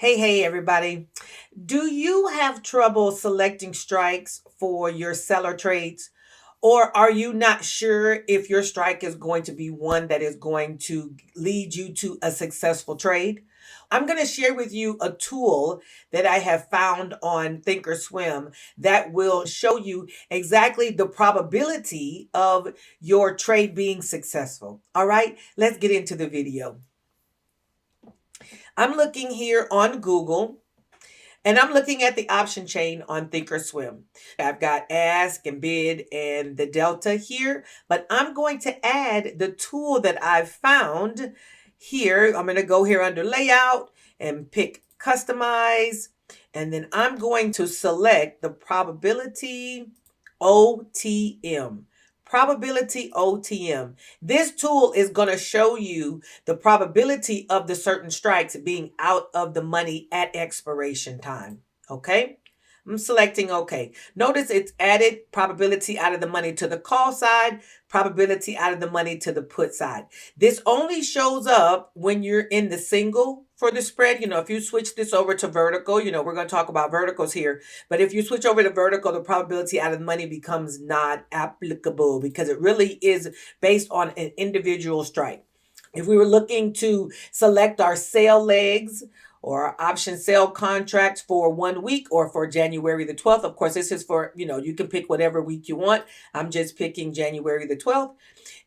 Hey, everybody. Do you have trouble selecting strikes for your seller trades? Or are you not sure if your strike is going to be one that is going to lead you to a successful trade? I'm going to share with you a tool that I have found on thinkorswim that will show you exactly the probability of your trade being successful. All right, let's get into the video. I'm looking here on Google. And I'm looking at the option chain on thinkorswim. I've got ask and bid and the delta here, but I'm going to add the tool that I've found here. I'm going to go here under layout and pick customize. And then I'm going to select the probability OTM. Probability OTM. This tool is going to show you the probability of the certain strikes being out of the money at expiration time. Okay. I'm selecting OK. Notice it's added probability out of the money to the call side, probability out of the money to the put side. This only shows up when you're in the single for the spread. If you switch this over to vertical, we're going to talk about verticals here. But if you switch over to vertical, the probability out of the money becomes not applicable because it really is based on an individual strike. If we were looking to select our sale legs or our option sale contracts for 1 week or for January the 12th, of course, this is for, you can pick whatever week you want. I'm just picking January the 12th.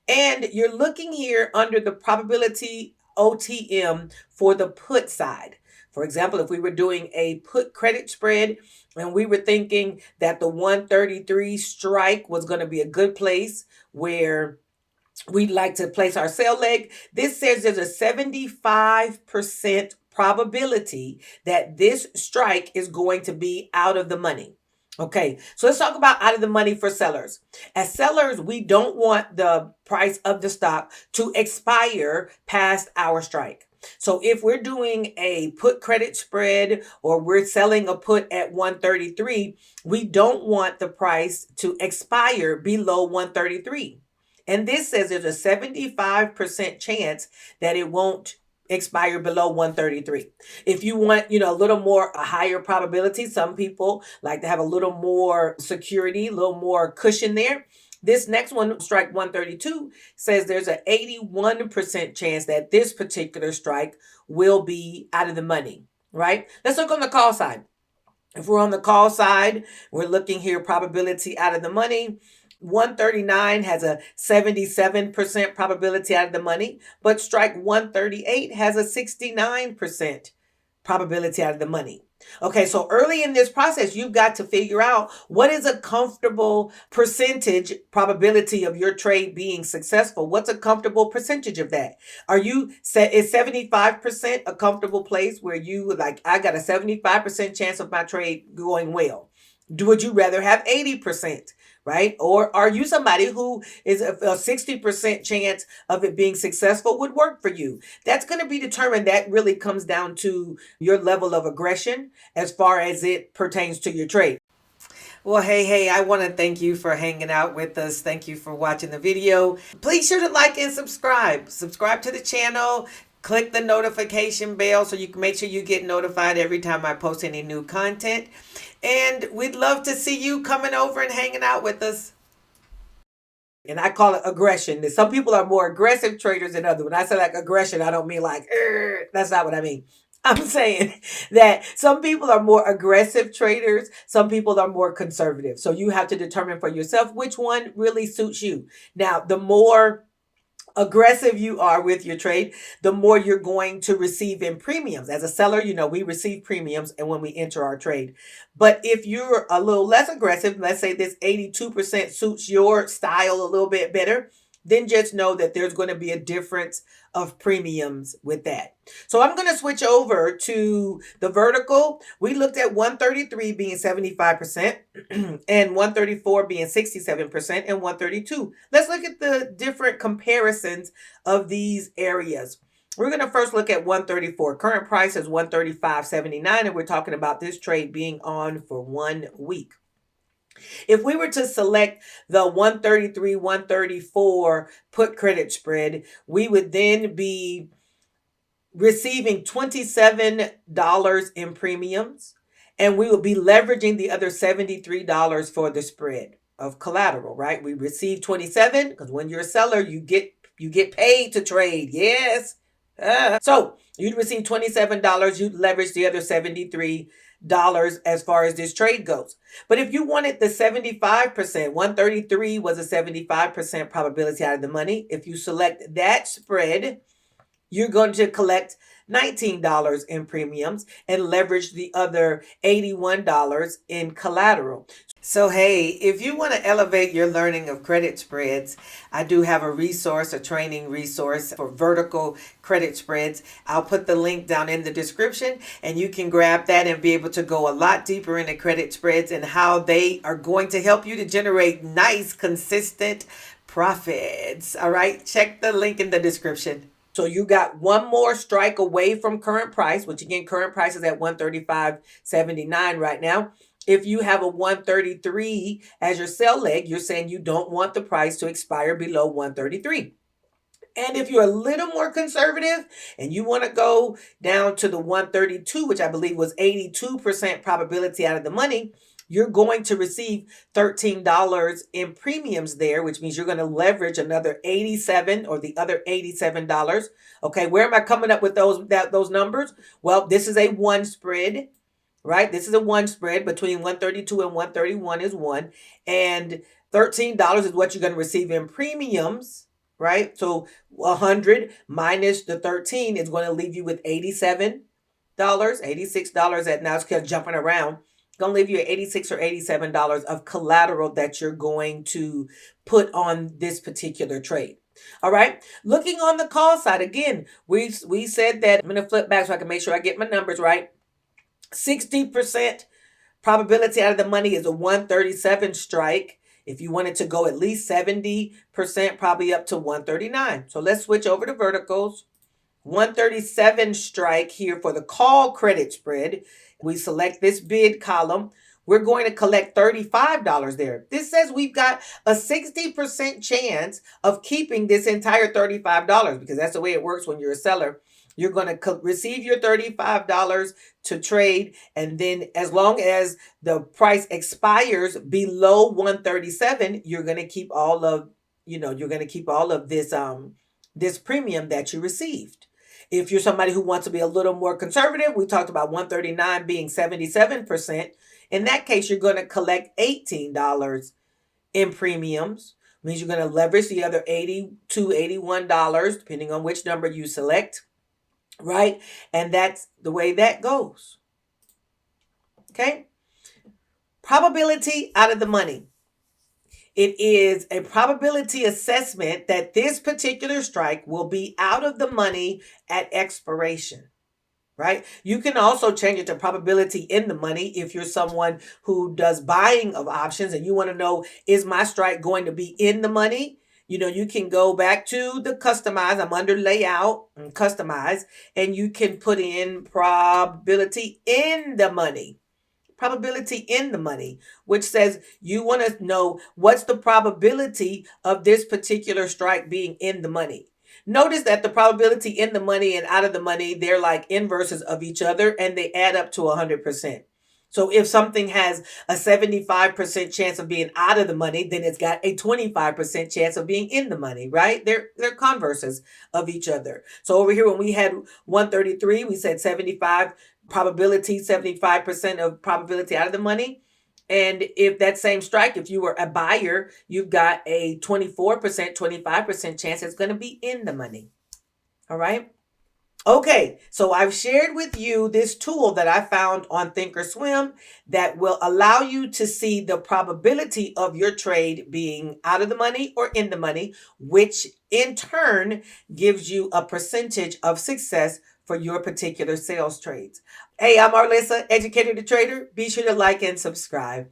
And you're looking here under the probability OTM for the put side. For example, if we were doing a put credit spread and we were thinking that the 133 strike was going to be a good place where we'd like to place our sale leg, this says there's a 75% probability that this strike is going to be out of the money. Okay, so let's talk about out of the money for sellers. As sellers, we don't want the price of the stock to expire past our strike. So if we're doing a put credit spread or we're selling a put at 133, we don't want the price to expire below 133. And this says there's a 75% chance that it won't expire below 133. If you want, a little more, a higher probability, some people like to have a little more security, a little more cushion there. This next one, strike 132, says there's an 81% chance that this particular strike will be out of the money, right? Let's look on the call side. If we're on the call side, we're looking here, probability out of the money. 139 has a 77% probability out of the money, but strike 138 has a 69% probability out of the money. Okay, so early in this process, you've got to figure out what is a comfortable percentage probability of your trade being successful. What's a comfortable percentage of that? Is 75% a comfortable place where you like, I got a 75% chance of my trade going well? Would you rather have 80%, right? Or are you somebody who is a 60% chance of it being successful would work for you? That's going to be determined. That really comes down to your level of aggression as far as it pertains to your trade. Well, hey, I want to thank you for hanging out with us. Thank you for watching the video. Please sure to like and subscribe. Subscribe to the channel. Click the notification bell so you can make sure you get notified every time I post any new content. And we'd love to see you coming over and hanging out with us. And I call it aggression. Some people are more aggressive traders than others. When I say like aggression, I don't mean like, that's not what I mean. I'm saying that some people are more aggressive traders. Some people are more conservative. So you have to determine for yourself which one really suits you. Now, the more aggressive you are with your trade, the more you're going to receive in premiums. As a seller, we receive premiums and when we enter our trade. But if you're a little less aggressive, let's say this 82% suits your style a little bit better, then just know that there's going to be a difference of premiums with that. So I'm going to switch over to the vertical. We looked at 133 being 75% and 134 being 67% and 132. Let's look at the different comparisons of these areas. We're going to first look at 134. Current price is 135.79, and we're talking about this trade being on for 1 week. If we were to select the 133, 134 put credit spread, we would then be receiving $27 in premiums, and we will be leveraging the other $73 for the spread of collateral, right? We receive 27 because when you're a seller, you get paid to trade. Yes. So you'd receive $27, you'd leverage the other $73 as far as this trade goes. But if you wanted the 75%, 133 was a 75% probability out of the money. If you select that spread, you're going to collect $19 in premiums and leverage the other $81 in collateral. So, hey, if you want to elevate your learning of credit spreads, I do have a resource, a training resource for vertical credit spreads. I'll put the link down in the description and you can grab that and be able to go a lot deeper into credit spreads and how they are going to help you to generate nice, consistent profits. All right, check the link in the description. So you got one more strike away from current price, which again, current price is at 135.79 right now. If you have a 133 as your sell leg, you're saying you don't want the price to expire below 133. And if you're a little more conservative and you want to go down to the 132, which I believe was 82% probability out of the money, you're going to receive $13 in premiums there, which means you're going to leverage another 87 or the other $87. Okay, where am I coming up with those numbers? Well, this is a one spread, right? This is a one spread between 132 and 131 is one. And $13 is what you're going to receive in premiums, right? So 100 minus the 13 is going to leave you with $87, $86 at now it's kind of jumping around. Going to leave you at $86 or $87 of collateral that you're going to put on this particular trade. All right. Looking on the call side, again, we said that I'm going to flip back so I can make sure I get my numbers right. 60% probability out of the money is a 137 strike. If you wanted to go at least 70%, probably up to 139. So let's switch over to verticals. 137 strike here for the call credit spread. We select this bid column. We're going to collect $35 there. This says we've got a 60% chance of keeping this entire $35 because that's the way it works when you're a seller. You're going to receive your $35 to trade. And then as long as the price expires below 137, you're going to keep all of, this premium that you received. If you're somebody who wants to be a little more conservative, we talked about 139 being 77%. In that case, you're going to collect $18 in premiums. Means you're going to leverage the other $80 to $81, depending on which number you select. Right? And that's the way that goes. Okay? Probability out of the money. It is a probability assessment that this particular strike will be out of the money at expiration. Right? You can also change it to probability in the money if you're someone who does buying of options and you want to know, is my strike going to be in the money? You can go back to the customize. I'm under layout and customize, and you can put in probability in the money. Probability in the money, which says you want to know what's the probability of this particular strike being in the money. Notice that the probability in the money and out of the money, they're like inverses of each other and they add up to 100%. So if something has a 75% chance of being out of the money, then it's got a 25% chance of being in the money, right? They're converses of each other. So over here, when we had 133, we said 75 probability, 75% of probability out of the money. And if that same strike, if you were a buyer, you've got a 24%, 25% chance it's going to be in the money. All right. Okay, so I've shared with you this tool that I found on thinkorswim that will allow you to see the probability of your trade being out of the money or in the money, which in turn gives you a percentage of success for your particular sales trades. Hey, I'm Arlissa, educator to trader. Be sure to like and subscribe.